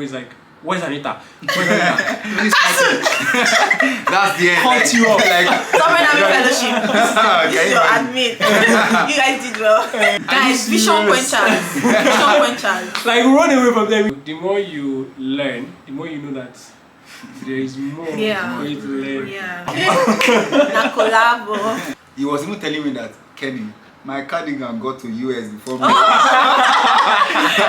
always like, where's Anita? Where's Anita? That's the end. Caught you up. Someone having fellowship. This is your admit. You guys did well. Guys, vision quenchers. Vision quenchers. Like, run away from them. The more you learn, the more you know that there is more for you to learn. Yeah. Na collabo. He was even telling me that, Kenny, my cardigan got to US before me.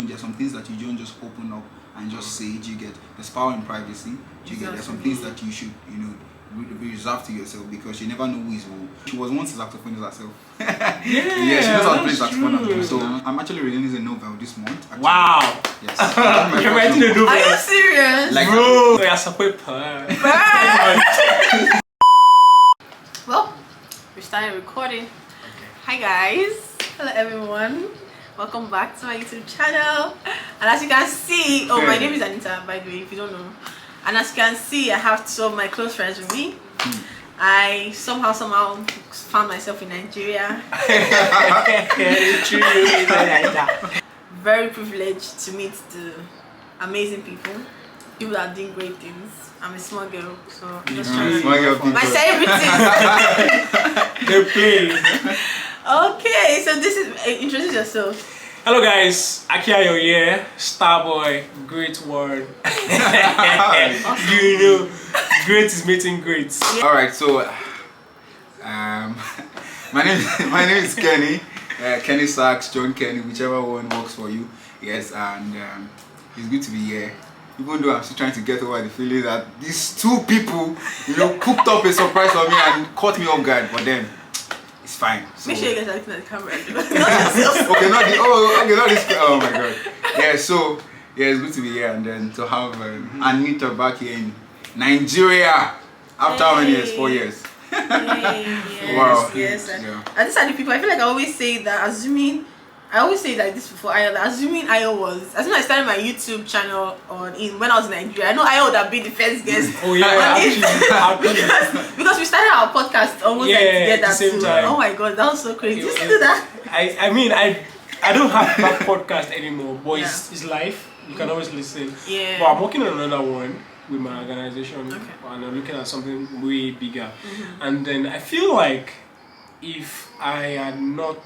There's some things that you don't just open up and just say. You get there's power in privacy. You get there's some things that you should, be reserved to yourself because you never know who is who. She was once a saxophonist herself. Yeah, she knows how to play saxophone as well. So I'm actually releasing a novel this month. Actually. Wow. Yes. You're writing a novel. Are you serious? Like, bro, you're a paper. Well, we started recording. Hi guys. Hello everyone. Welcome back to my YouTube channel. And as you can see, my name is Anita, by the way, if you don't know. And as you can see, I have two of my close friends with me. I somehow found myself in Nigeria. Very privileged to meet the amazing people that are doing great things. I'm a small girl, so I'm just trying to my celebrities. They're playing. Okay, so this is introduce yourself. Hello guys, HEYYYY, Starboy, great word. You know, great is meeting greats. All right, so my name is Kenny, Kenny Sachs, John Kenny, whichever one works for you. Yes, and it's good to be here. Even though I'm still trying to get over the feeling that these two people, cooked up a surprise for me and caught me off guard, but then it's fine. So. Make sure you guys are looking at the camera. Okay, not this. Oh my god. Yeah, so it's good to be here and then to have Anita back here in Nigeria after how many years? 4 years. Yes, Wow. Yes. Yeah. And these are the people. I feel like I always say that I always say like this before Ayo, that assuming Ayo was, as soon as I started my YouTube channel when I was in Nigeria, I know Ayo would have been the first guest. Oh yeah, because we started our podcast almost together at the same time. Oh my god, that was so crazy. Did you do that? I mean I don't have that podcast anymore, but it's live. You can always listen. Yeah. But I'm working on another one with my organization, and I'm looking at something way bigger. And then I feel like if I had not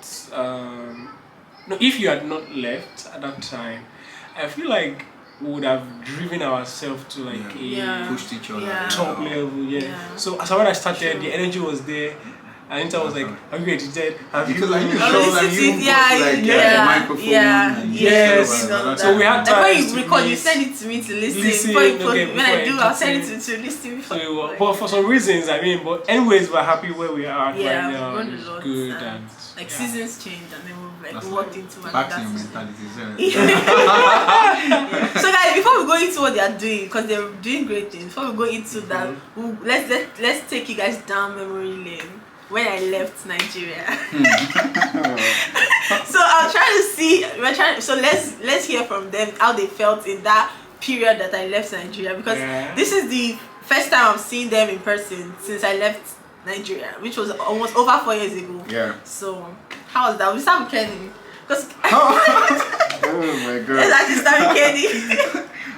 if you had not left at that time, I feel like we would have driven ourselves to like pushed each other top level. So as when I started, the energy was there. Anita was like, "Have you edited? Have you?" Because I knew the microphone. Yes. So we had time. When you record, you send it to me to listen. When I do, I'll send it to listen. But for some reasons, but anyways, we're happy where we are right now. We're It's good and seasons change, and then we walked into back to your mentality. So guys, before we go into what they are doing, because they're doing great things, before we go into that, let's take you guys down memory lane. When I left Nigeria. So I'm trying to see, so let's hear from them how they felt in that period that I left Nigeria, because this is the first time I'm seeing them in person since I left Nigeria, which was almost over 4 years ago. Yeah. So how was that? We start with Kenny. Oh my god. Let's actually start with Kenny.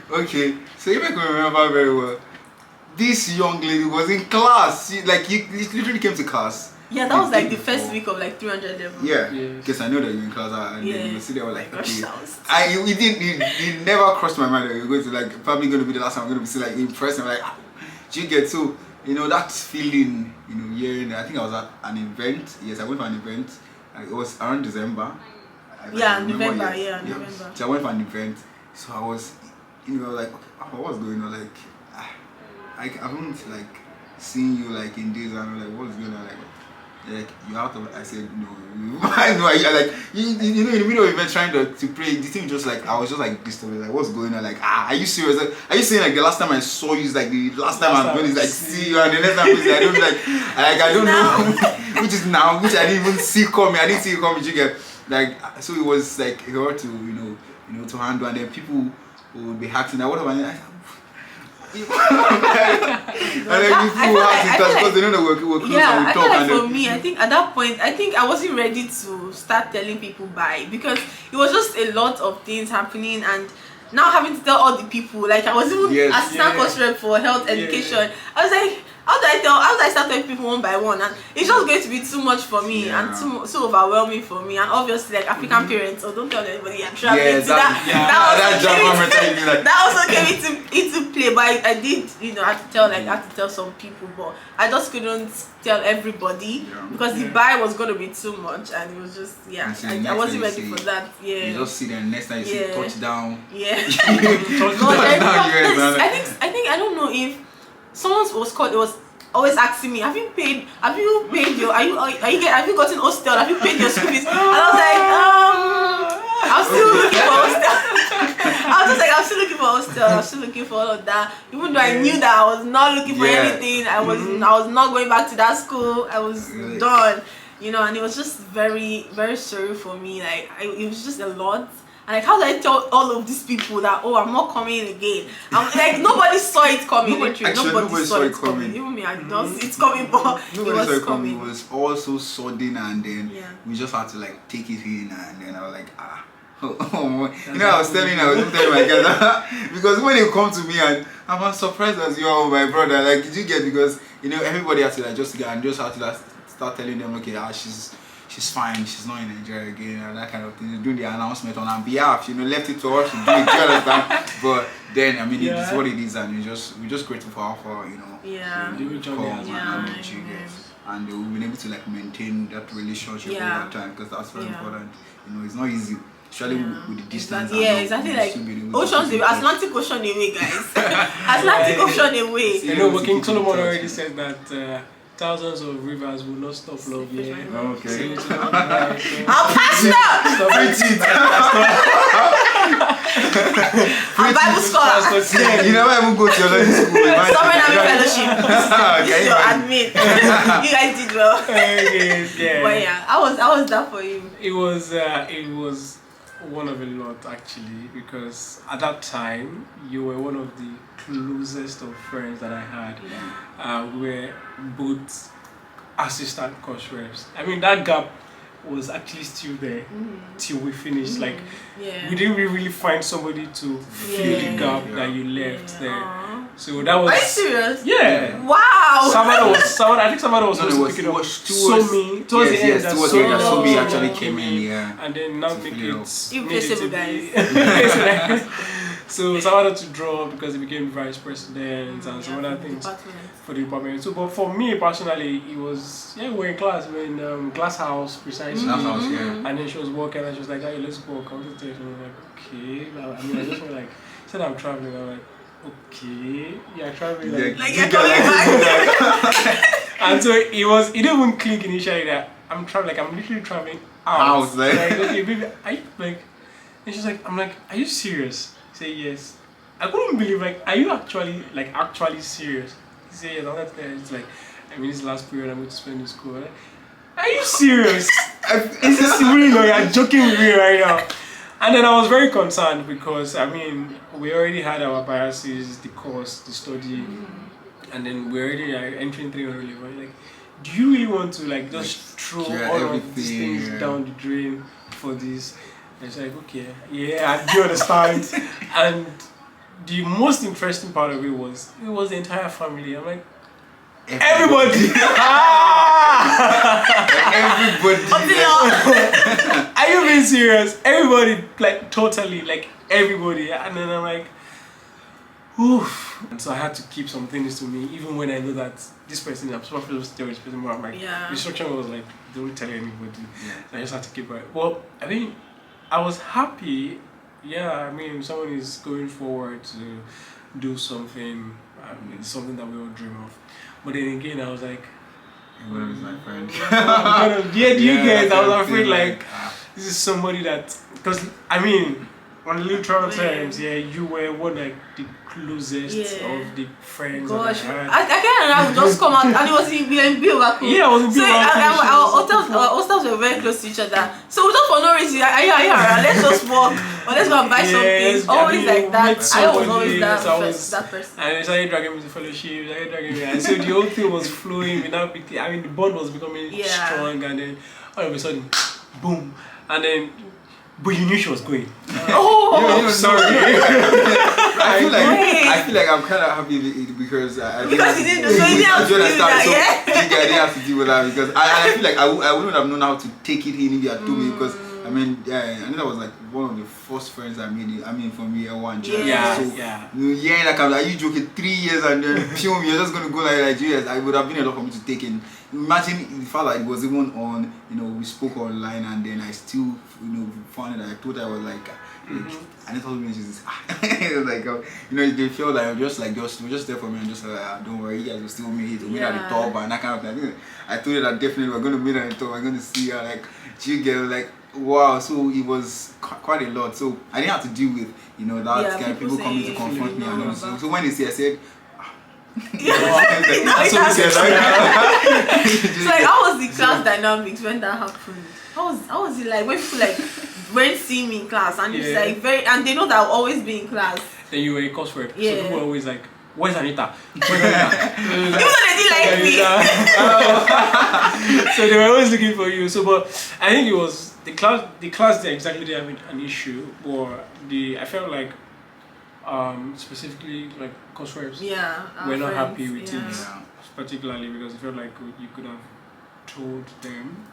Okay, so if I can remember very well, this young lady was in class. She literally came to class. Yeah, that was like the first week of like 300 level. Yeah, because I know that you're in class and then you see there were like, gosh, it never crossed my mind that you're going to probably going to be the last time I'm going to be see in person. Like, do you get to, that feeling, hearing, I think I was at an event. Yes, I went for an event. It was around December. November. So I went for an event. So I was, like, what was going on? Like, I haven't seen you in days, and I'm like, what's going on? Like you're out of. I said no. I know. In the middle of the event trying to pray, the thing just I was just disturbed. Like, what's going on? Are you serious? Are you saying the last time I saw you is the last time I'm going to see you, and the next time I don't I don't know which is now, which I didn't even see coming. I didn't see you coming. You get so it was hard to to handle, and then people would be asking that what have I. And then people have to touch because they know that we're close and we talk. I feel like for me, I think at that point, I wasn't ready to start telling people bye, because it was just a lot of things happening, and now having to tell all the people, like I was even assistant coach rep for health education. I was like, how do I start telling people one by one? And it's just going to be too much for me and too overwhelming for me. And obviously, like African parents, don't tell anybody I'm traveling. That also came into play. But I did, I had to tell some people, but I just couldn't tell everybody because the buy was going to be too much, and it was just I wasn't ready for that. Yeah, you just see them next time you see touchdown. Yeah, I don't know if someone was called. It was always asking me, have you paid your? Have you gotten hostel? Have you paid your school fees? And I was like, I'm still looking for hostel. I'm still looking for hostel. I'm still looking for all of that. Even though I knew that I was not looking for anything, I was not going back to that school. I was done, and it was just very, very sorry for me. Like it was just a lot. And like, how do I tell all of these people that I'm not coming again? I'm like, nobody saw it coming. Nobody saw it coming. Even me, I did not see it coming, but nobody saw it coming. It was all so sudden, and then we just had to like take it in, and then I was like, I was telling my guys because when they come to me, and I'm as surprised as you are, my brother. Like, did you get, because everybody has to like just had to like start telling them, okay, she's fine, she's not in Nigeria again, and that kind of thing. Doing the announcement on her behalf, left it to us to do it, do you understand? But then, I mean, it's what it is, and we're just grateful for her for, and we've been able to like maintain that relationship over time, because that's very important. It's not easy, especially with the distance. Exactly. Like oceans away, Atlantic Ocean away, guys. Atlantic Ocean away. But King Solomon already said that. Thousands of rivers will not stop love. Yeah. Okay. I'm passionate. I'm Bible scholar. You never even go to your learning school. Someone having fellowship. This is your admin. You guys did well. But how was that for you? It was one of a lot, actually, because at that time you were one of the closest of friends that I had. We were both assistant coach reps. I mean, that gap was actually still there till we finished. Like, we didn't really find somebody to fill the gap that you left there. So that was. Are you serious? Yeah. Wow. I think Samara was supposed to pick it up. Somi. Towards the end, Somi actually came in. And then now make it. Irreplaceable, guys. So Samara to draw because he became vice president and some other things for the department. So, but for me personally, it was we were in class, we were in glass house precisely. And then she was walking and she was like, "Hey, let's go." I was like, "Okay." I mean, I just went like, said I'm traveling. I'm like, "Okay, yeah, traveling." Like you're coming back. And so it didn't even click initially that I'm traveling. Like I'm literally traveling out. Like, okay, baby, are you like? And she's like, I'm like, "Are you serious?" Say yes. I couldn't believe, like, are you actually serious? He said yes. It's like, I mean, this last period I'm going to spend in school. Like, are you serious? Is this real or you're joking with me right now? And then I was very concerned because, I mean, we already had our biases, the course, the study, and then we're already entering 300 level. Like, do you really want to, like, just throw all of these things down the drain for this? And it's like, okay, I do understand. And the most interesting part of it was the entire family. I'm like, everybody. Everybody. Are you being serious? Everybody, like, totally, like, everybody. And then I'm like, oof. And so I had to keep some things to me, even when I know that this person, I'm supposed to tell this person more. I'm like, the instruction was like, don't tell anybody. So I just had to keep it. Well, I think I was happy. I mean, someone is going forward to do something. It's something that we all dream of. But then again, I was like, what is my friend? do you guys? I was afraid, like, this is somebody that, because I mean, on literal terms, you were one like the closest of the friends that I had. I can't remember, just come out, and it was in Bill. I was in Bill. So our hostels were very close to each other. So just for no reason, let's just walk, or let's go and buy something. Always like that. I was always that person. And they started dragging me to fellowship, and so the whole thing was flowing. The bond was becoming strong, and then all of a sudden, boom, and then but you knew she was going. Oh, sorry. I feel like I'm kind of happy because I didn't because you didn't know, so you didn't have to do that, I didn't have to deal with that because I feel like I wouldn't have known how to take it in if you had told me because I mean, I think that was like one of the first friends I made. I mean, from year one. Yeah. Like are you joking? 3 years and then you're just gonna go like 2 years. I would have been a lot for me to take in. Imagine the fact that it was even on, we spoke online and then I still, found it. I thought I was like, and it told me she's like, they feel like we're just there for me and just like, don't worry, you guys will still meet at the top and that kind of thing. I told you that definitely we're gonna meet at the top. We're gonna see her like, you get like. Wow, so it was quite a lot. So I didn't have to deal with, that kind of people coming to confront me and all. So when they say, I said, so like, how was the class dynamics when that happened? How was it like when people like went see me in class and it's like and they know that I'll always be in class. Then you were a course rep, yeah. so people were always like, where's Anita? Even though they didn't like me. So they were always looking for you. So, but I think it was the class they exactly didn't have an issue, or I felt like specifically like course reps were not happy with it, particularly because I felt like you could have told them.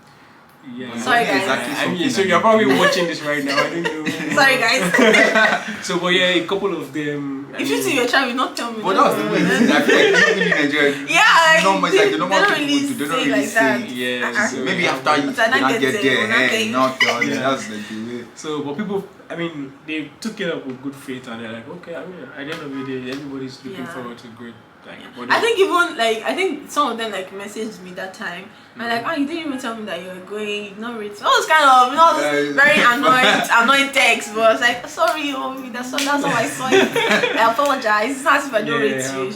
Yeah. Sorry guys. I mean, so you're probably watching this right now. I don't know. Sorry guys. So, but yeah, a couple of them. If you see your child, you not tell me. But that was the way. I feel like even in Nigeria, they don't really say. Yeah. So maybe after you not get there, not that's like the way. So, but people, I mean, they took it up with good faith, and they're like, okay. I mean, at the end of the day, everybody's looking forward to great. I think even like some of them like messaged me that time and like, you didn't even tell me that you were going, not really. I was kind of very annoyed text, but I was like, sorry, that's how I saw it. I apologize. It's not as if I don't rate you.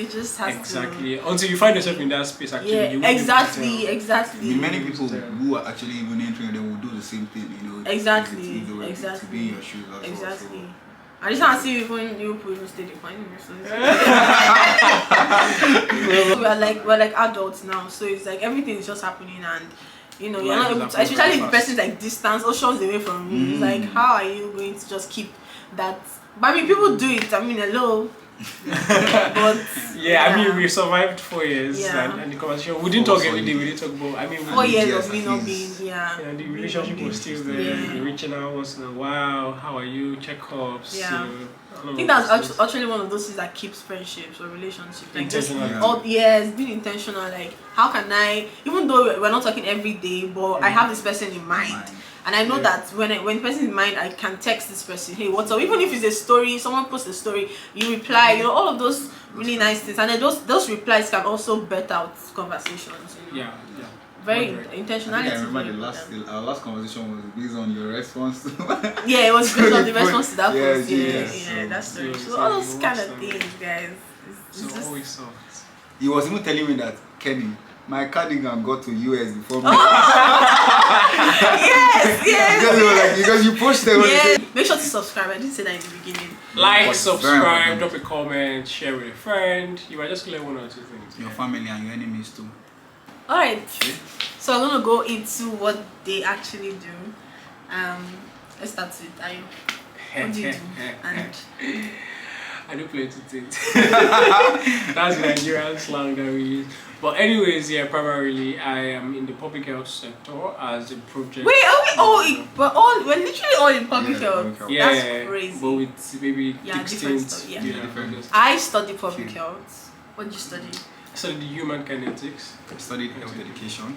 It just has to. Exactly. Until you find yourself in that space, actually. You exactly. Many people who are actually even entering them will do the same thing, Exactly. To be in your shoes. Exactly. I just want to see when you put in stadium finding we're like adults now, so it's like everything is just happening and you're not able to, especially if the person's like distance or shows away from you. It's like, how are you going to just keep that? But I mean, people do it. I mean, hello. But I mean, we survived 4 years and the conversation. We didn't talk every day. We didn't talk about. I mean, 4 years of me not being and the relationship was still there. Reaching out once in a while. How are you? Checkups. I think that's actually one of those things that keeps friendships or relationships. Like intentional. It's being intentional. Like, how can I? Even though we're not talking every day, but I have this person in mind. And I know that when the person is in mind, I can text this person, hey, what's up? Even if it's a story, someone posts a story, you reply, all of those really nice things. And then those replies can also bet out conversations. Very intentionality. I remember our last conversation was based on your response to it was based on the response to that post. That's true. So all those kind of things, guys. It's just always soft. He was even telling me that, Kenny, my cardigan got to US before me. Yes. Because you pushed them. Make sure to subscribe. I didn't say that in the beginning. Like, subscribe, drop a comment, share with a friend. You might just learn 1 or 2 things. Your family and your enemies too. Alright. So I'm gonna go into what they actually do. Let's start with Ayo. What do you do? And I do play 2 things. That's the Nigerian slang that we use. But anyways, primarily I am in the public health sector as a project. Wait, we're literally all in public health. That's crazy. But with maybe different stuff. I study public health. What did you study? I studied human kinetics. I studied health education.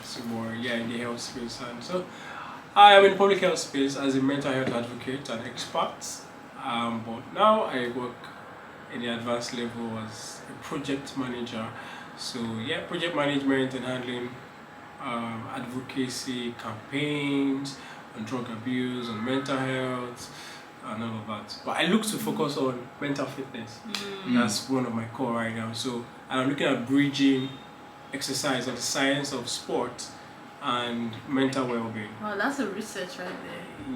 So more in the health space, and so I am in public health space as a mental health advocate and expert. But now I work in the advanced level as a project manager. So project management and handling advocacy campaigns on drug abuse, on mental health, and all of that. But I look to focus on mental fitness. That's one of my core right now. So I'm looking at bridging exercise and the science of sport and mental well-being. Wow, that's a research right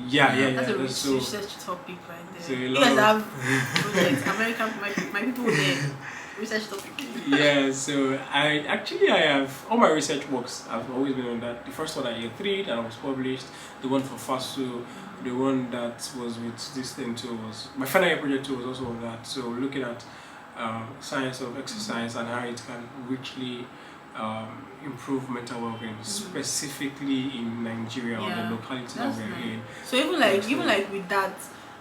there. That's a research topic right there. So you guys have projects. American, my people there. research topic. Yeah, so I have all my research works. I've always been on that. The first one at year 3 that was published, the one for FASU, the one that was with this thing too was my final year project too was also on that. So looking at science of exercise and how it can richly improve mental well-being, specifically in Nigeria or the locality that we're in. So even like with that,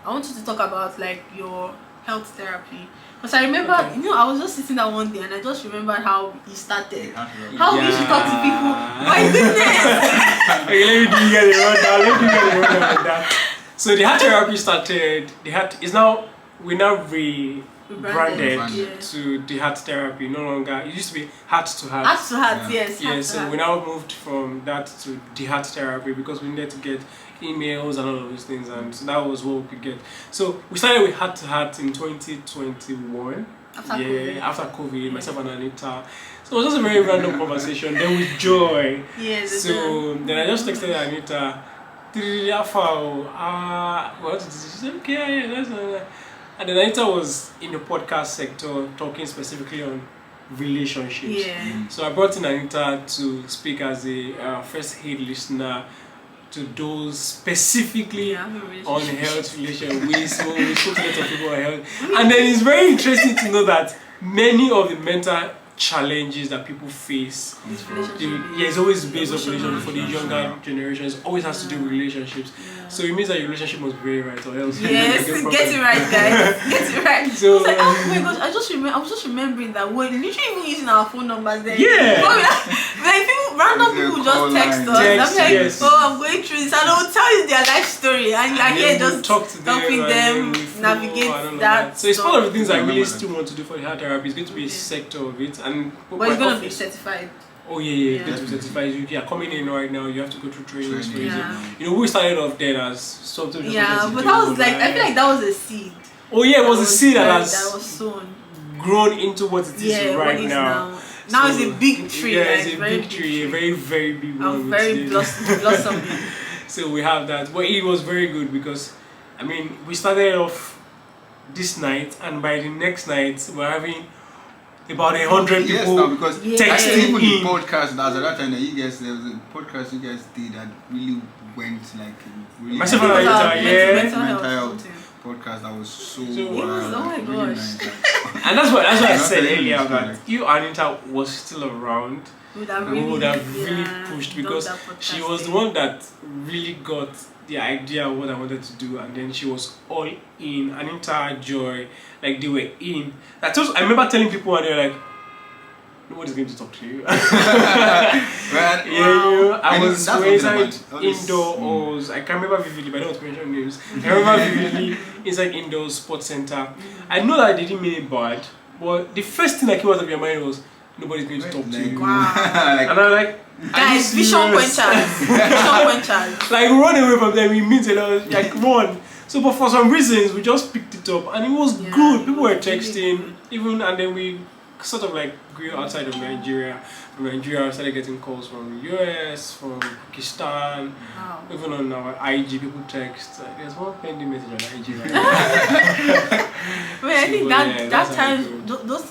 I want you to talk about like your health therapy. Because I remember, I was just sitting down one day and I just remembered how he started. How we used to talk to people. My goodness! Okay, let me get it rundown. That. So the heart therapy started. We now rebranded to the heart therapy. No longer, it used to be heart to heart. Heart to heart, yes. Yeah, so we now moved from that to the heart therapy because we needed to get emails and all of those things, and so that was what we could get. So we started with heart to heart in 2021. After COVID, myself and Anita. So it was just a very random conversation. Then with Joy. Yes. So then I just texted Anita. What did she say? Okay, that's and then Anita was in the podcast sector talking specifically on relationships. Yeah. So I brought in Anita to speak as a first aid listener to those specifically on health relations. We spoke to a lot of people on health. And then it's very interesting to know that many of the mental challenges that people face, it's always based on relationship. For the younger generations, always has to do with relationships. So it means that your relationship must be very right, or else yes, get it right, guys. Get it right. So I was like, oh my gosh, I was just remembering that we're literally even using our phone numbers there. Yeah. Like random people just text us. I'm like, I'm going through this, and they'll tell you their life story, and you're here just helping them navigate that. So it's one of the things I really still want to do for the heart therapy. It's going to be a sector of it. And but it's going to be certified. Oh yeah, it's going to be certified. You are coming in right now. You have to go through trainings. We started off there as something. Yeah, but that was like, I feel like that was a seed. Oh yeah, it was a seed that was sown, grown into what it is right now. Now it's a big tree. Yeah, it's a big tree, a very, very big one. Very blossoming. So we have that. But it was very good because, I mean, we started off this night, and by the next night, we're having about 100 people. Yes, now because texting even the podcast, as at that time, there was a podcast you guys did that really went like really myself and Anita, mental health podcast that was so oh my gosh. really nice. And that's what I said earlier, that you Anita was still around, we would have really pushed, because she was the one that really got the idea of what I wanted to do, and then she was all in. Anita, Joy, like they were in. I remember telling people, and they were like, nobody's going to talk to you. I was indoors. I can't remember vividly, but I don't want to mention names. I remember vividly inside indoors sports center. I know that they didn't mean it bad, but the first thing that came out of your mind was, nobody's going to talk to you. Wow. And I'm like, guys, vision quenchers. Like, run away from them. We meet a lot, like, run. So, but for some reasons, we just picked it up, and it was good. People were texting, even, and then we sort of like grew outside of Nigeria. From Nigeria, I started getting calls from the US, from Pakistan, even on our IG, people text. There's one pending message on IG right now. Well, I think that time,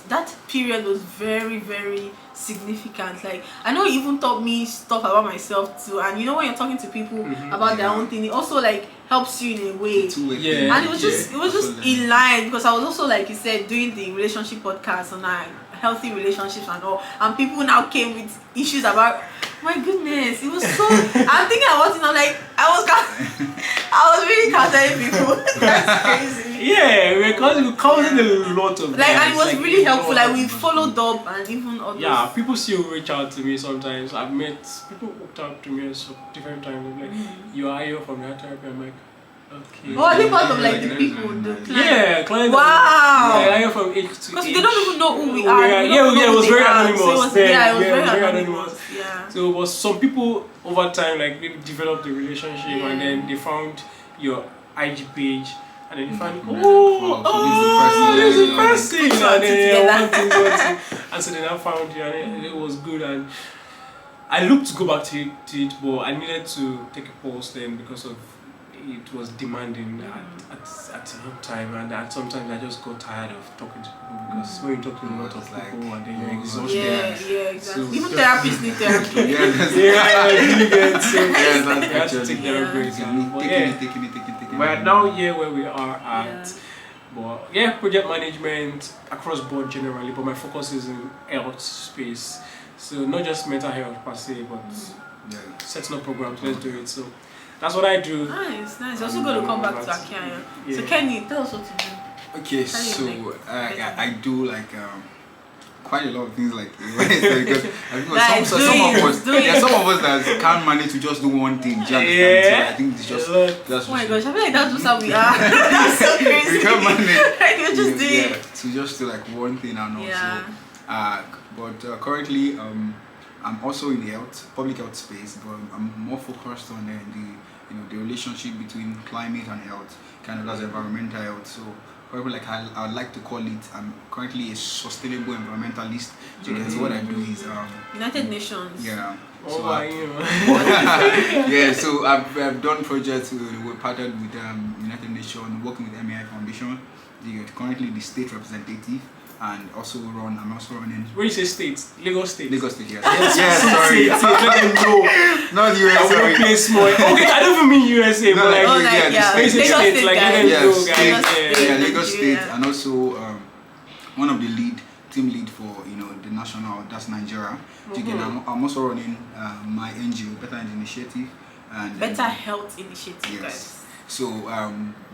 that period was very, very significant. Like, I know it even taught me stuff about myself too. And you know, when you're talking to people about their own thing, it also like helps you in a way. Yeah. And it was just in line, because I was also, like you said, doing the relationship podcast on healthy relationships and all, and people now came with issues about, my goodness, it was so I'm thinking about it now, like I was really countering people. That's crazy. Yeah, because we covered a lot of like, and it was like, really helpful. Like, we followed up, and even others. Yeah, people still reach out to me sometimes. I've met people hooked up to me at different times. Like, you are here from that therapy. I'm like, okay. Oh, are they part of like the people, the clients? Yeah, clients. Wow. Yeah, I am from H to H. Because they don't even know who we are. Yeah, it was very anonymous. So it was very anonymous. Yeah. So it was some people over time, like, maybe developed the relationship, and then they found your IG page, and then they found, this is the person, and then one thing, and so then I found you, and it was good, and I looked to go back to it, but I needed to take a pause then because of it was demanding at some time, and sometimes I just got tired of talking to people because when you talk to a lot of people and then you're exhausted. Yeah, exactly. So even therapists need therapy. you get so that's you have to take their breaks. taking it. We're now here where we are at. But yeah, project management across board generally, but my focus is in health space. So not just mental health per se, but setting up programs, let's do it. So that's what I do. Nice. Also going to come back to Akiayo. Yeah. So Kenny, tell us what to do. Okay, so I do like quite a lot of things like because some of us that can't manage to just do one thing. Do you understand? So I think it's just oh my gosh, I feel like that's just how we are. That's so crazy. We can't manage. Like we're just doing. Yeah, so just do like one thing and also. But currently I'm also in the public health space, but I'm more focused on the relationship between climate and health, kind of that's environmental health. So like I would like to call it, I'm currently a sustainable environmentalist. So what I do is United Nations. Yeah. So so I've done projects. We're partnered with United Nations, working with MEI Foundation. Currently the state representative. And also I'm also running. Where you say states? Lagos State. Lagos State, yes. Sorry. Let them know. Not USA. I will play small. Okay, I don't even mean USA, but like, Lagos State, like, let them know, guys. Lagos State, and also one of the team lead for the national, that's Nigeria. I'm also running my NGO, Better Health Initiative, and Better Health Initiative, guys. So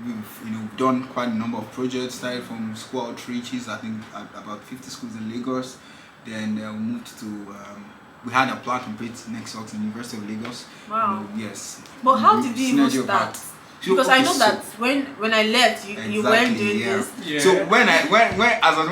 we've done quite a number of projects, started from school outreaches, I think about 50 schools in Lagos. Then we moved to we had a plan to compete next week in University of Lagos. Wow. Yes. But how did you even start? Because I know that when I left, you weren't doing this. Yeah. So when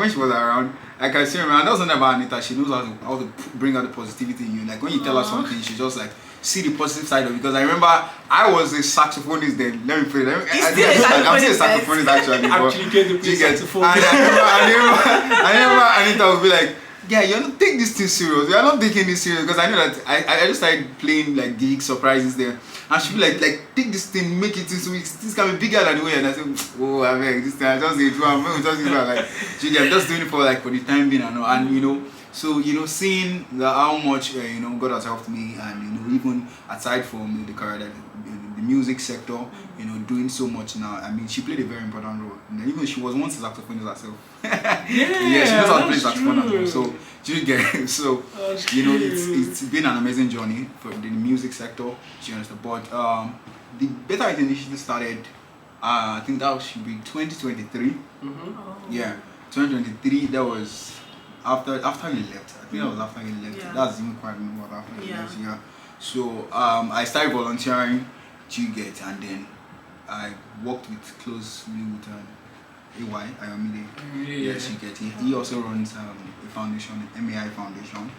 she was around, I can see her, and that's not about Anita. She knows how to bring out the positivity in you. Like when you tell her something, she just like see the positive side of it. Because I remember I was a saxophonist then. Let me play. I'm still a saxophonist actually. Actually, get the saxophone. And I remember Anita would be like, yeah, you're not taking this thing serious. You're not taking this serious, because I know that I just started playing like gig surprises there, and she'd be like take this thing, make it into this can be bigger than the way. And I said, oh, I beg this thing. I just did I'm just doing it for the time being, and so seeing how much God has helped me, and even aside from the career that the music sector, doing so much now. I mean, she played a very important role. Even she was once a saxophonist herself. She knows how to play saxophone as well. So you get it's been an amazing journey for the music sector. She understands. But the Better Health Initiative started. I think that should be 2023. Yeah, 2023. That was after you left. I think that was after you left. Yeah. That's even quite more after you left. Yeah. So I started volunteering. And then I worked closely with HEYYYY THERE. Yes, he also runs a foundation, MEI Foundation.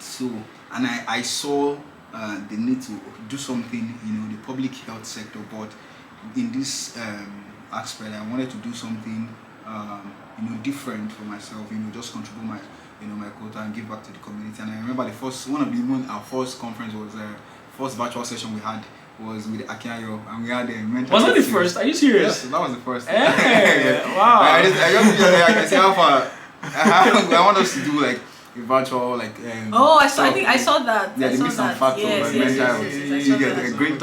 So, and I saw the need to do something, the public health sector, but in this aspect, I wanted to do something, different for myself. Just contribute my quota and give back to the community. And I remember our first conference was first virtual session we had. Was with Akiayo, and we had a mental. Was that the first? Are you serious? Yes, that was the first. Hey, wow. I can say how far. I want us to do like a virtual I think I saw that. Yeah, the mix and factor mental health. You get a great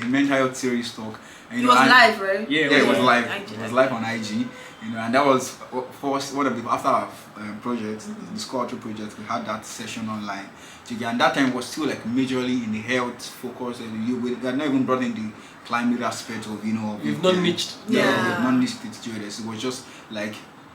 mental health series talk. It was live, right? Yeah, it was live. It was live on IG. And that was first one of the after our project, the School Outreach project. We had that session online. And that time was still majorly in the health focus, and we had not even brought in the climate aspect of We've not niched. We've not niched it to this. It was just at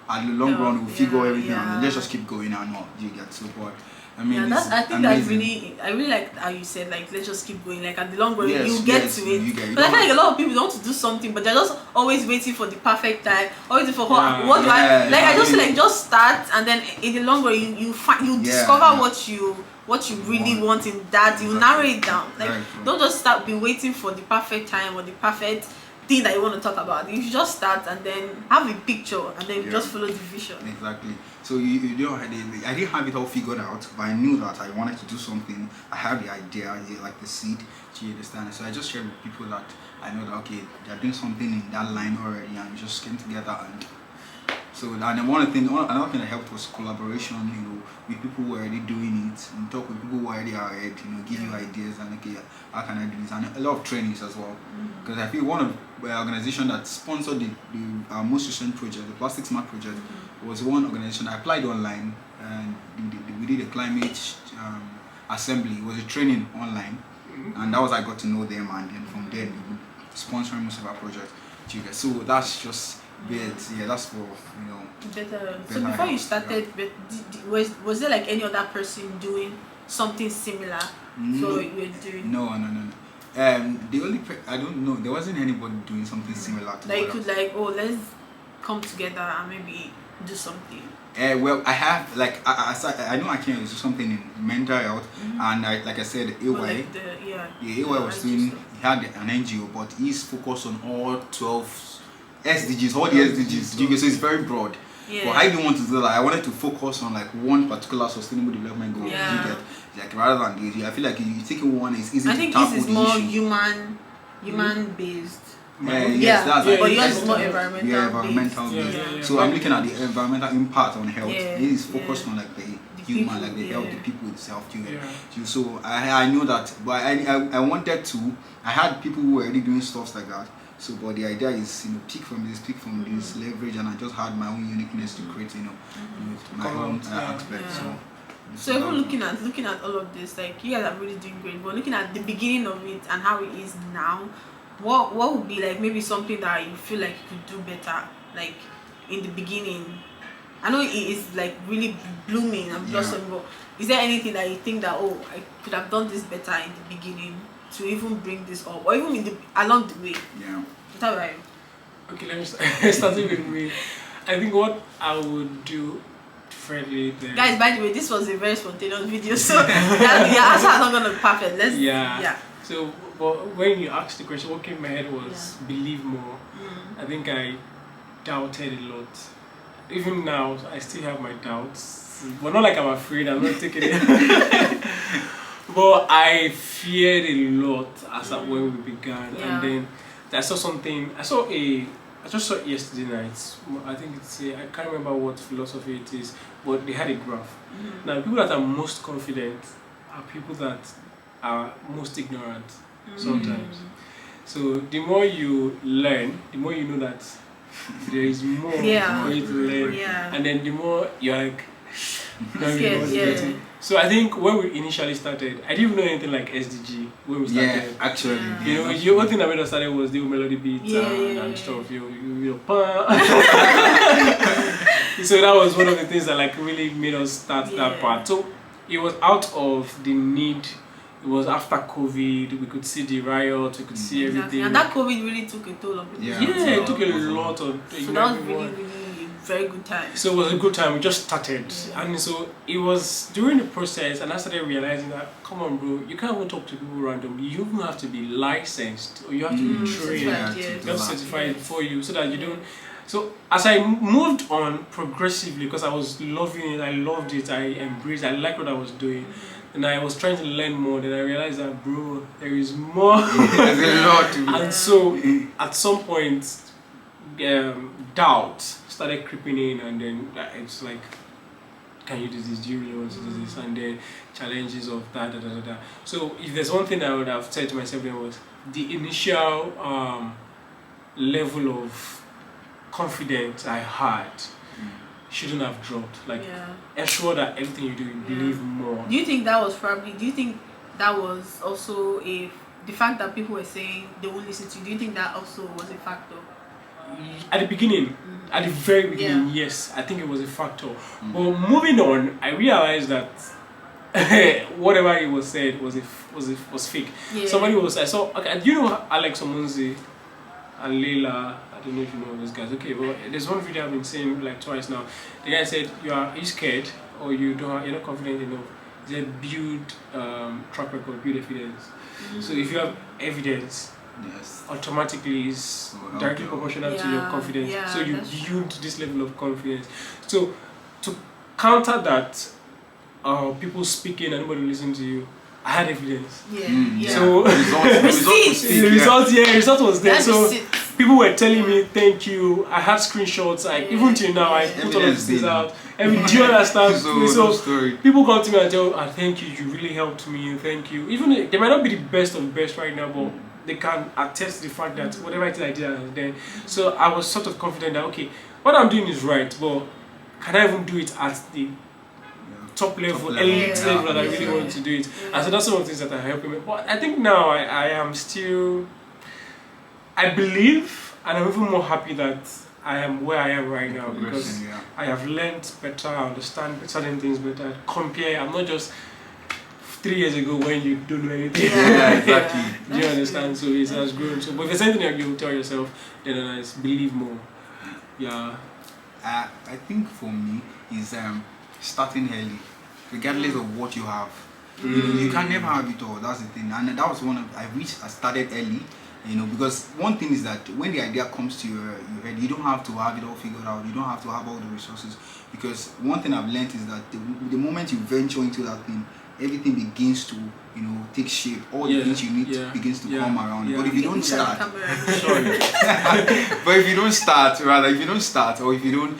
the long run we'll figure everything out. Let's just keep going and all. You get so bored. I mean, I really like how you said let's just keep going. At the long run, you get to it. But I feel a lot of people want to do something, but they're just always waiting for the perfect time. Always for what do I like? I just feel just start, and then in the long run, you discover what you really want in that. You narrow it down. Don't just be waiting for the perfect time or the perfect thing that you want to talk about. You should just start and then have a picture and then just follow the vision. Exactly. So you know, I didn't have it all figured out, but I knew that I wanted to do something. I had the idea, like the seed. Do you understand? So I just shared with people that I know that okay, they're doing something in that line already, and we just came together and. So and another thing that helped was collaboration, you know, with people who are already doing it, and talk with people who are already ahead, you know, give you ideas and okay, how can I do this, and a lot of trainings as well. Because I feel one of the organization that sponsored our most recent project, the Plastic Smart project, was one organization I applied online, and we did a climate assembly. It was a training online, and that was I got to know them, and then from there they were sponsoring most of our projects. So that's just. Yeah, that's for better. So before you started, was there like any other person doing something similar? So you were doing? No. The only I don't know. There wasn't anybody doing something similar to. Like you could let's come together and maybe do something. Well, I have I know I can do something in mental health, and like I said, AY. AY was doing. He had an NGO, but he's focused on all 12. SDGs, all the SDGs, so it's very broad. But I didn't want to do that. I wanted to focus on like one particular sustainable development goal. Like rather than this, I feel like you taking one is easy. I think this is more human based. But yours is more environmental based. Yeah. So I'm looking at the environmental impact on health. It is focused on like the human, like the health, the people itself. So I know that, but I wanted to. I had people who were already doing stuff like that. So, but the idea is, pick from this, leverage, and I just had my own uniqueness to create, my own aspect. So even looking at all of this, like you guys are really doing great. But looking at the beginning of it and how it is now, what would be like maybe something that you feel like you could do better, like in the beginning? I know it is like really blooming and blossoming, but is there anything that you think that I could have done this better in the beginning to even bring this up, or even along the way? Is that right? Okay, let me start with me. I think what I would do differently then. Guys, by the way, this was a very spontaneous video, so the answer is not gonna be perfect. So, but when you asked the question, what came in my head was believe more. I think I doubted a lot. Even now, I still have my doubts. But not like I'm afraid. I'm not taking it. But I feared a lot as when we began, and then I saw something. I just saw it yesterday night. I think I can't remember what philosophy it is, but they had a graph. Now, people that are most confident are people that are most ignorant sometimes. So the more you learn, the more you know that there is more for you to learn, and then the more you're like. So I think when we initially started, I didn't even know anything like SDG when we started. Yeah, actually. The only thing that made us started was the melody beats and stuff. So that was one of the things that like really made us start that part. So it was out of the need. It was after COVID. We could see the riots. We could see everything. And that COVID really took a toll on people. It took a lot of. So that was really very good time. So it was a good time. We just started, and so it was during the process, and I started realizing that, come on, bro, you can't even talk to people randomly. You even have to be licensed, or you have to be trained. You have to certify it for you, so that you don't. So as I moved on progressively, because I was loving it, I loved it, I embraced, I liked what I was doing, and I was trying to learn more. Then I realized that, bro, there is more. There's a lot to And so at some point, doubt started creeping in, and then it's like, can you do this? Do you really want to do this? And then challenges of that. So if there's one thing I would have said to myself then was the initial level of confidence I had shouldn't have dropped. Like ensure that everything you do, you believe more. Do you think that was also the fact that people were saying they won't listen to you? Do you think that also was a factor? At the beginning, at the very beginning, yes, I think it was a factor. But moving on, I realized that whatever it was said was fake. Somebody I saw. Okay, do you know Alex Omunzi and Leila? I don't know if you know those guys. Okay, well, there's one video I've been seeing like twice now. The guy said, "Are you scared or you're not confident enough?" He said, "Build track record, build evidence." So if you have evidence, automatically is directly proportional to your confidence. So you build this level of confidence. So to counter that, people speaking and nobody listen to you, I had evidence. So the result was there. So people were telling me thank you. I had screenshots. Even till now, I put all of these out. Do you understand? So people come to me and tell, thank you. You really helped me. Thank you. Even they might not be the best of the best right now, but they can attest to the fact that whatever it is I did, I was there. So I was sort of confident that okay, what I'm doing is right, but can I even do it at the top level, elite level that I really want to do it? And so that's some of the things that are helping me. But I think now I am still, I believe, and I'm even more happy that I am where I am right now because I have learned better, I understand certain things better. Compare, I'm not just 3 years ago when you don't know anything. Exactly. Do you understand? So it has grown. So, but if there's anything that you tell yourself, then it's believe more. I think for me is starting early, regardless of what you have. You can never have it all. That's the thing, and that was I started early. Because one thing is that when the idea comes to your head, you don't have to have it all figured out. You don't have to have all the resources. Because one thing I've learned is that the moment you venture into that thing, everything begins to take shape. All the things you need begins to come around. But if you don't start, but if you don't start, or if you don't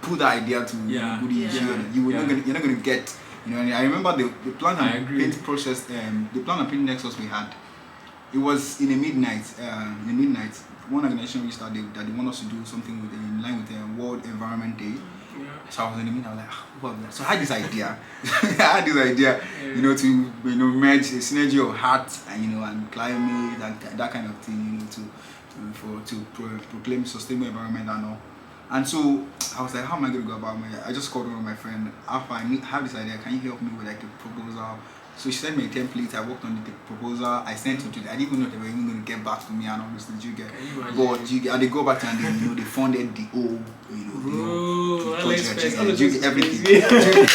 put the idea to you're not gonna get. And I remember the plan and paint process. The plan and paint nexus we had. It was in the midnight. One organization reached out that they want us to do something in line with the World Environment Day. So I was in the midnight. I was like, well, so I had this idea. To merge a synergy of heart and climate and that kind of thing. To proclaim sustainable environment and all. And so I was like, how am I going to go about it? I just called one of my friends. After I have this idea, can you help me with a proposal? So she sent me a template. I worked on the proposal. I sent it to them. I didn't even know they were even going to get back to me. And obviously, and they go back to and they funded the whole, everything.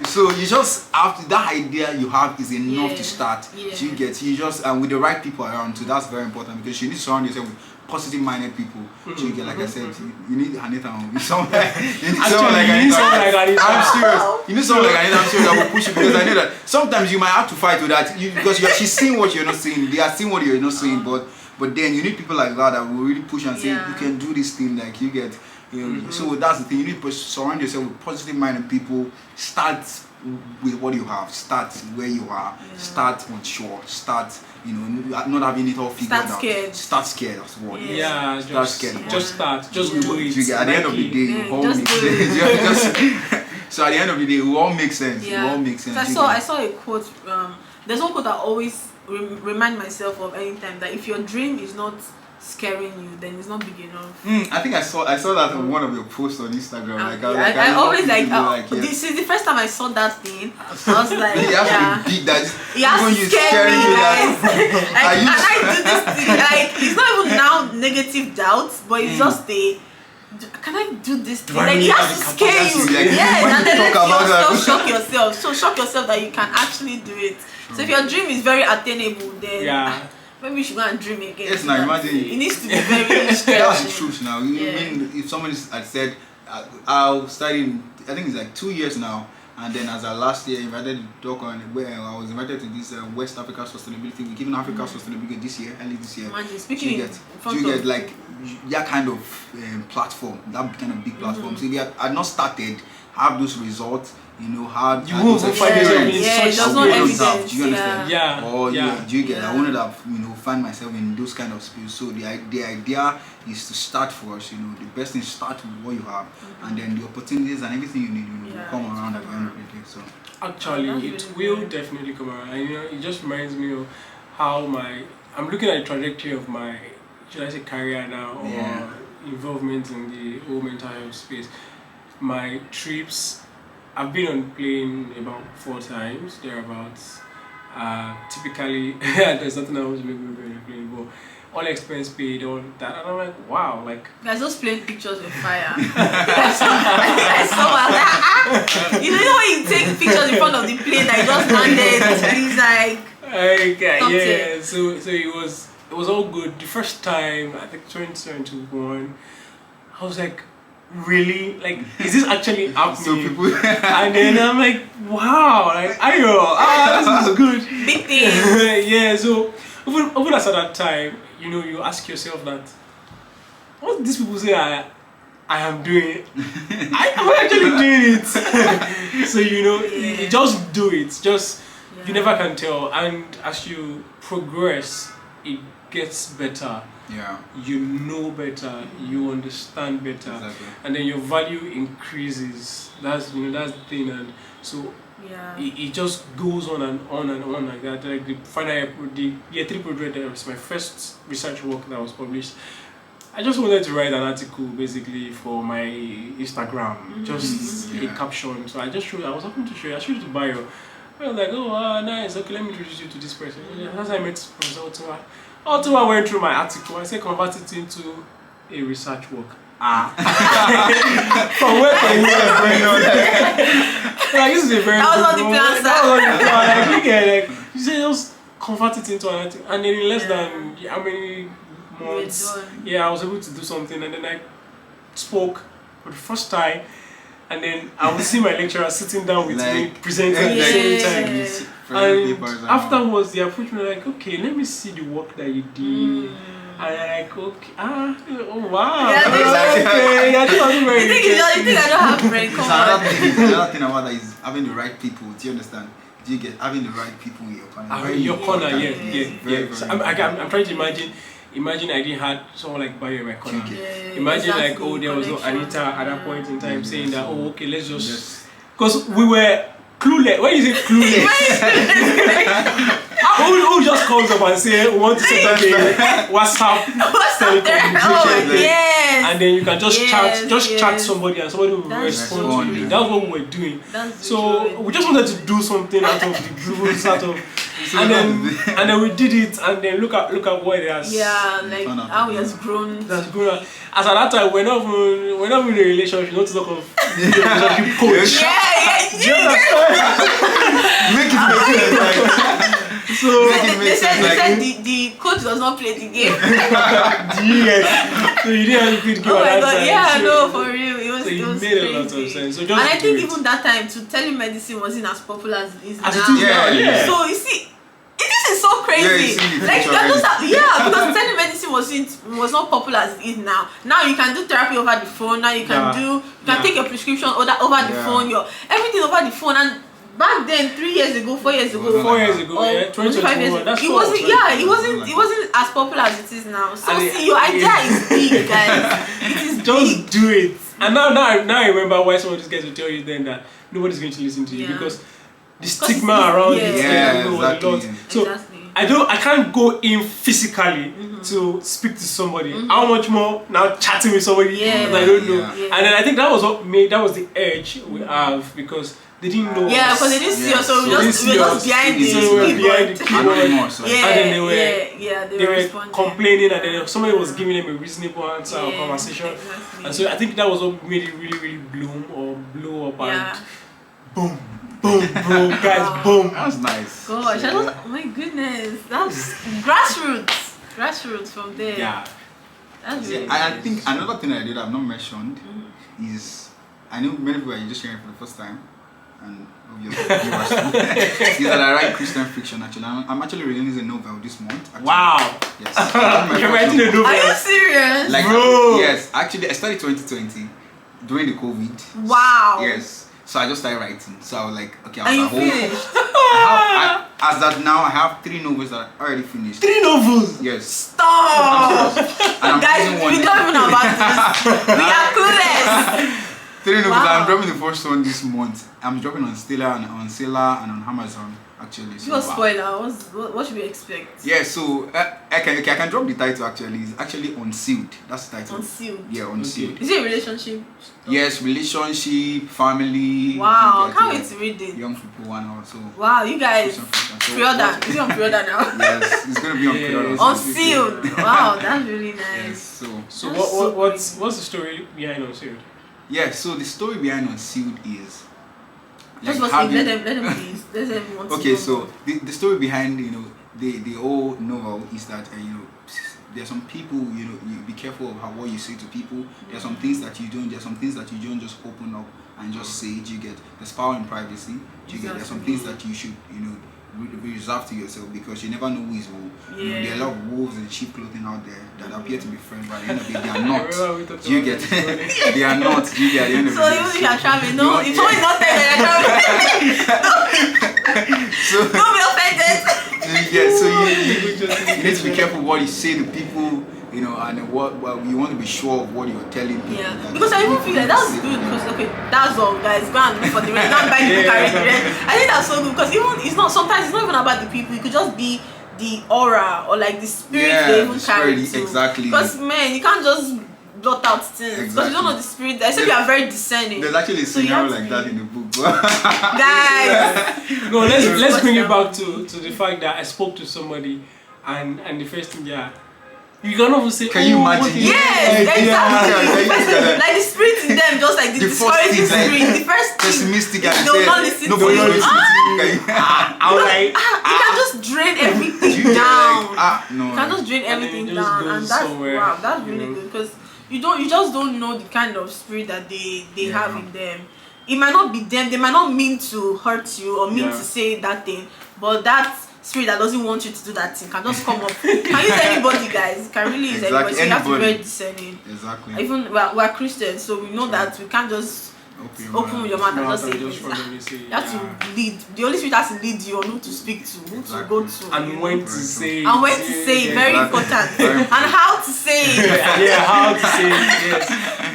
So you just after that idea you have is enough to start. You just and with the right people around. So that's very important because you need to surround yourself with positive-minded people. Like I said, you need Anita. You need someone like Anita. I'm serious. You need someone like Anita. I'm serious that will push you because I know that sometimes you might have to fight with that because she's seeing what you're not seeing. They are seeing what you're not seeing. But then you need people like that will really push and say you can do this thing. Like you get. So that's the thing. You need to surround yourself with positive-minded people. Start with what you have. Start where you are. Start unsure. Start. Not having it all figured out. Start scared as well. Just start. Just do it. At the end of the day, it all makes sense. So at the end of the day, it all makes sense. It all makes sense. So I saw a quote. There's one quote I always remind myself of anytime that if your dream is not scaring you, then it's not big enough. I think I saw that on one of your posts on Instagram. I always this is the first time I saw that thing. I was like, it has to be big that when you scare me, guys. Can I do this thing? It's not even now negative doubts, but it's just can I do this thing? It has to scare you. And then let shock yourself. So shock yourself that you can actually do it. So if your dream is very attainable, then maybe you should go and dream again. Yes, now imagine it needs to be very stretchy. That's the truth now. Mean if someone had said, I'll study, I think it's like 2 years now, and then as last year invited to talk on where I was invited to this West Africa Sustainability Week, even Africa Sustainability this year, early this year. Imagine speaking you get like that kind of platform, that kind of big platform. So if you had not started, have those results. How you won't find there's no evidence. Do you understand? Or do you get? Yeah. I wanted to find myself in those kind of spaces. So the idea is to start for us. The best thing is start with what you have, and then the opportunities and everything you need will come around at the end of the day. So actually, it will definitely come around. And, it just reminds me of how I'm looking at the trajectory of my, should I say, career now or involvement in the whole mental health space. My trips. I've been on plane about 4 times, thereabouts. Typically, there's nothing else to make me go on a plane, but all expense paid, all that. And I'm like, wow, guys, those plane pictures were fire. I saw that. You know when you take pictures in front of the plane that just landed, it's like. Okay, so it was it was all good. The first time, I think 2021, I was like, really? Like, is this actually happening? So people And then I'm like, wow, like, this is good. Big thing. Yeah, so even as at that time, you know, you ask yourself that, what these people say I am doing, I'm actually doing it. So, you know, you just do it. Just, you never can tell. And as you progress, it gets better. Yeah. You know better, you understand better, Exactly. and then your value increases. That's that's the thing, and so it just goes on and on and on like that. Like the final year, the year 3 project, that was my first research work that was published. I just wanted to write an article basically for my Instagram, just a caption. So I just showed. I was hoping to show you. I showed it to Bayo. I was like, oh, nice. Okay, let me introduce you to this person. Yeah, that's how I met Professor Otuwa. Otuwa went through my article. I said, convert it into a research work. From where can you like, this is a very that was on the plan, sir. That was on the plan. Like, you say just convert it into an article, and then in less than how many months, I was able to do something, and then I spoke for the first time. And then I would see my lecturer sitting down with me, presenting at the same time. And afterwards, they approached me like, okay, let me see the work that you did. And I'm like, okay, oh wow. Yeah, okay, I think I'm very you think I don't have brain? Come on. Another thing about that is having the right people. Do you understand? Do you get having the right people in your corner? Your corner, yeah. Very, So I'm trying to imagine I didn't have someone like Bayo in my corner. Imagine like, there was no Anita at that point in time saying that, okay, let's just, because we were clueless. When you say clueless, who just comes up and say we want to set up a WhatsApp telecommunication, and then you can just chat somebody and somebody will respond to you. That's what we were doing. So we just wanted to do something out of the blue, and then we did it, and then look at what it has. Yeah, like how it has grown. That's grown. As at that time, we're not in a relationship. Not to talk of relationship coach. Do you understand? Make it make sense. So they said the coach does not play the game. Yes. So you didn't have to play the game. Oh my god, so, no, for real. It was made crazy. a lot of sense. So just and I think even that time, to telemedicine wasn't as popular as it is now. As it is now, yeah. So you see, this is so crazy. Like because telemedicine was not popular as it is now. Now you can do therapy over the phone. Now you can take your prescription over the phone. Everything over the phone. And back then, 4 years ago, 2021. That's it wasn't as popular as it is now. So see, your idea is big, guys. It is just big. do it. And now I remember why some of these guys will tell you then that nobody's going to listen to you because the stigma around it. Exactly. So I can't go in physically to speak to somebody. How much more now chatting with somebody that I don't know. And then I think that was the edge we have because they didn't know. Yeah, because they didn't see us, so we were just behind the keyboard. And then they were complaining, and then somebody was giving them a reasonable answer or conversation. Exactly. And so I think that was what made it really, really blow up and boom, guys, boom. That was nice. Gosh, oh my goodness, that was grassroots from there. Yeah. That's really I think another thing I did I've not mentioned is I know many people are just hearing for the first time. And obviously, is that I write Christian fiction actually. I'm actually releasing a novel this month. Actually. Wow! Yes. You're writing a novel? Are you serious? Like, bro! Yes, actually, I started 2020 during the COVID. Wow! Yes. So I just started writing. So I was like, okay, I was at home. Finished? As that now, I have 3 novels that are already finished. 3 novels? Yes. Stop! Guys, we don't even know about this. We are clueless. 3 novels. I'm dropping the first one this month. I'm dropping on Stella and on Amazon actually. So, what's spoiler? What should we expect? Yeah, so I can drop the title actually. It's actually Unsealed. That's the title. Unsealed. Yeah, Unsealed. Okay. Is it a relationship? Yes, relationship, family. Wow, can't wait to read it. Young people and also. Wow, you guys. Pre-order. Is it on pre-order now? Yes, it's gonna be on pre-order. Unsealed. Wow, that's really nice. Yes, so what's the story behind Unsealed? Yeah, so the story behind Unsealed is like let them please. Let them want okay, so the story behind the whole novel is that there's some people, you be careful of what you say to people. There's some things that you don't. There's some things that you don't just open up and just say. Do you get? There's power in privacy. Do you get? There's some things that you should reserve to yourself, because you never know who is who. There are a lot of wolves in sheep clothing out there that appear to be friends, but at the end of the day, they are not. Do you get? They are not. Do you get? At the end of the day. So even if you are traveling, no, it's always not saying that you're traveling. Don't be offended. So you need to be careful what you say to people, and what you want to be sure of what you're telling people. Yeah, because I even feel like that's good, because that's all, guys. Go and look for the rest. Go and buy the book and read. I think that's so good, because sometimes it's not even about the people. It could just be the aura or like the spirit they even carry too. Exactly. Because man, you can't just blot out things because you don't know the spirit. Except you are very discerning. There's actually a scenario like that in the book. Guys. No, let's bring it back to the fact that I spoke to somebody and the first thing, you can even say, can you imagine? Yes, exactly. Like the spirit in them, just like the discouraging spirit. The first pessimistic, they will not listen to you. You can just drain everything down. You can just drain everything down, and that's really good, because you just don't know the kind of spirit that they have in them. It might not be them. They might not mean to hurt you or mean to say that thing, but that spirit that doesn't want you to do that thing can just come up. Can use anybody, guys. It can really use anybody. So you have to be very discerning. Exactly. Even we're Christians, so we know that we can't just open your mouth and just say things. You have to lead. The Holy Spirit has to lead you on who to speak to, who to go to, and when to say it. And when to say it. Very important. And how to say it. How to say it. Yes.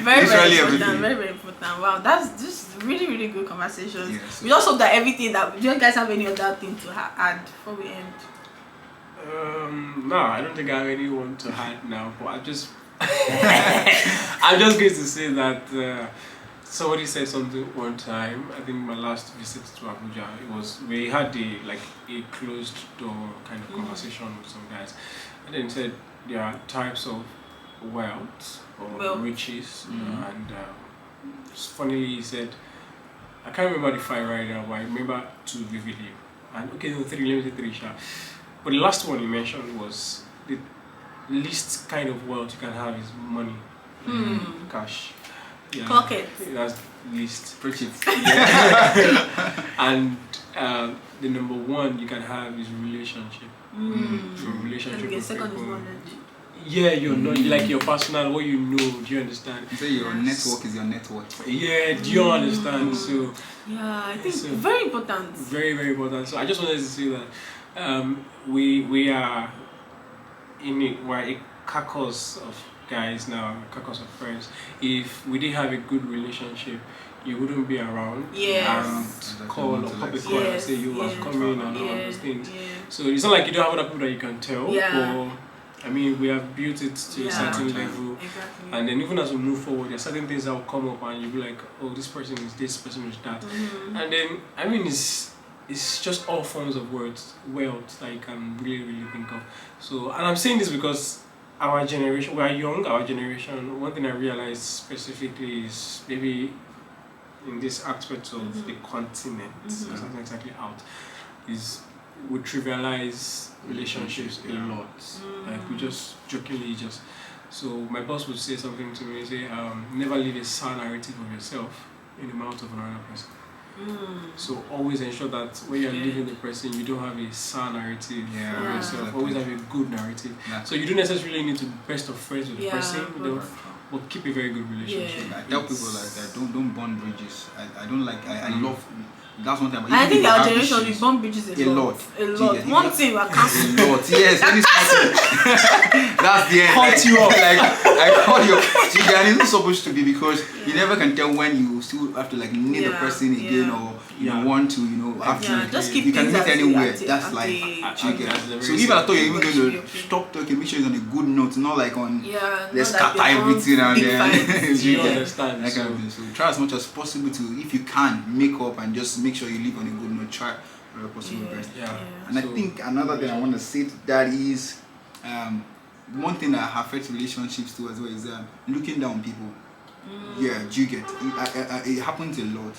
Very important. Very important. Wow, that's just really, really good conversation. Yes. We just hope that everything that. Do you guys have any other thing to add before we end? No, I don't think I really want to add now. But I'm just going to say that somebody said something one time. I think my last visit to Abuja, we had a closed door kind of conversation with some guys, and then said there are types of wealth or riches, and funnily he said, I can't remember the five right now, but I remember two vividly. And okay, no, three, let me say three, but the last one he mentioned was the least kind of wealth you can have is money, cash. Yeah, pocket. That's least. Preach it. And the number one you can have is relationship. Relationship with second people. is knowledge. Yeah, you're not like your personal, what you know. Do you understand? So your network is your net worth. Yeah, do you understand? So yeah, I think very important. Very, very important. So I just wanted to say that we are we're a carcass of guys now, a carcass of friends. If we didn't have a good relationship, you wouldn't be around and call or public call and say you are coming and all those things. So it's not like you don't have other people that you can tell. Or I mean, we have built it to a certain level, and then even as we move forward, there are certain things that will come up, and you'll be like, "Oh, this person is this, person is that," and then I mean, it's just all forms of wealth that you can really, really think of. So, and I'm saying this because our generation, we are young. Our generation. One thing I realized specifically is maybe in this aspect of the continent, because I'm not exactly out, is we trivialize relationships a lot. Like we just jokingly so my boss would say something to me, say never leave a sour narrative of yourself in the mouth of another person. So always ensure that when you're leaving the person, you don't have a sour narrative of yourself. Always have a good narrative. So you don't necessarily need to be best of friends with the person, but keep a very good relationship. I tell people like that, don't burn bridges. I don't like, I love. That's one thing. I think our generation we burn bridges a lot. One thing we are canceling. A lot. Yes. That's the end. Cut you off. Like I call you. And it's not supposed to be, because you never can tell when you still have to need the person again, or you want to after just keep you can meet anywhere. That's like so if I thought you're even going to stop talking, make sure it's on a good note, not like on let's scatter everything and then you understand. That kind of thing. So try as much as possible to, if you can, make up and just make sure you live on a good note. Try wherever possible best. And I think another thing I want to say to that is one thing that affects relationships too as well is looking down on people. Yeah, do you get it? It happens a lot.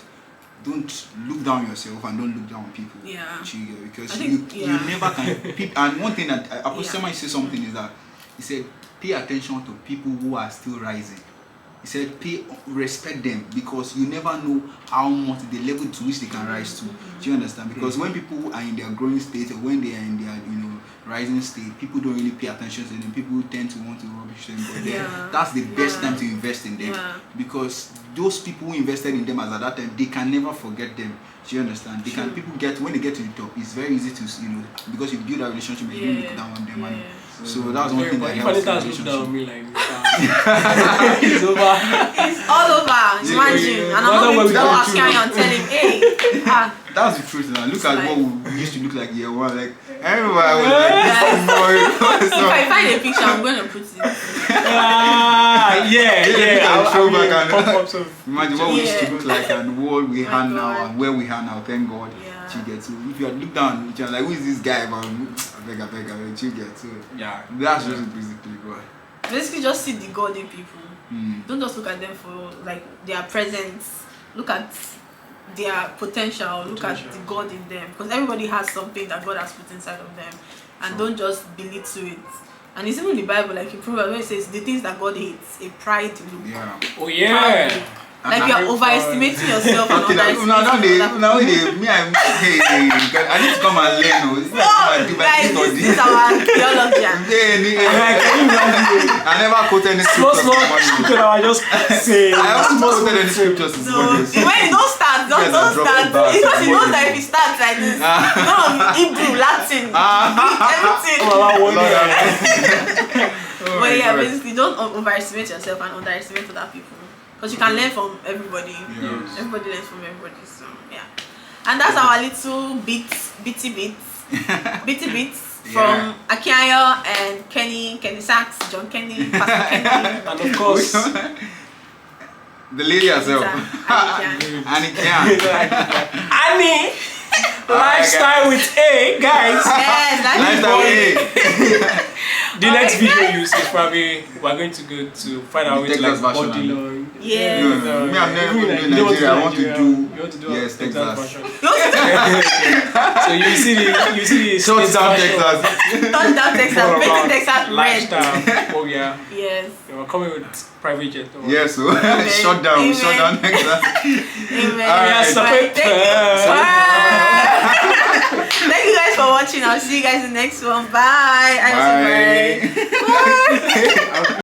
don't look down on yourself and don't look down on people. Yeah. Because you never can. And one thing that Apostle Samuel said something is that he said, pay attention to people who are still rising. He said, respect them, because you never know how much the level to which they can rise to. Do you understand? Because when people are in their growing state, or when they are in their rising state, people don't really pay attention to them. People tend to want to rubbish them, but that's the best time to invest in them, because those people who invested in them at that time, they can never forget them. Do you understand? They can. People get, when they get to the top, it's very easy to because you build a relationship and you don't look down on them. So that's one thing that helps the relationship. It's over. It's all over. Imagine. And I'm not going to go asking you and tell him, hey. That's the truth, man. Look at what we used to look like year one. Like, everybody was like, if I find a picture, I'm going to put it. Imagine what we used to look like and what we have now and where we are now. Thank God. You get to. If you had looked down, you're like, who is this guy? I beg, you get to. That's just basically God. Basically, just see the God in people. Don't just look at them for like their presence. Look at their potential. Look at the God in them, because everybody has something that God has put inside of them, and don't just belittle it. And it's even in the Bible, like in Proverbs, where it says the things that God hates, a pride look. Oh yeah. Like you're overestimating yourself and underestimating I need to come and learn. Guys, this is our theologian. I never quoted any scriptures. Because I just say. I haven't quoted any scriptures. When you don't start, don't start. Because he knows that if he starts like this, Hebrew, Latin, everything. But yeah, basically, don't overestimate yourself and underestimate other people. Because you can learn from everybody. Everybody learns from everybody. So yeah. And that's our little bitty bits from Akiayo and Kenny Sachs, John Kenny, Pastor Kenny. And of course the lady herself. Annie. Lifestyle with A, guys. Yes, Lifestyle with A. The next video you see probably we're going to go to find out which like body long. Yeah. No. Me, I'm never going to do Nigeria. I want to do yes, Texas. So you see the Touchdown Texas. Touchdown Texas. Making Texas red. Lifestyle. Oh yeah. Yes. We're coming with private jet. Yes, so shut down Texas. Amen. Right. Thank you guys for watching. I'll see you guys in the next one. Bye. Bye.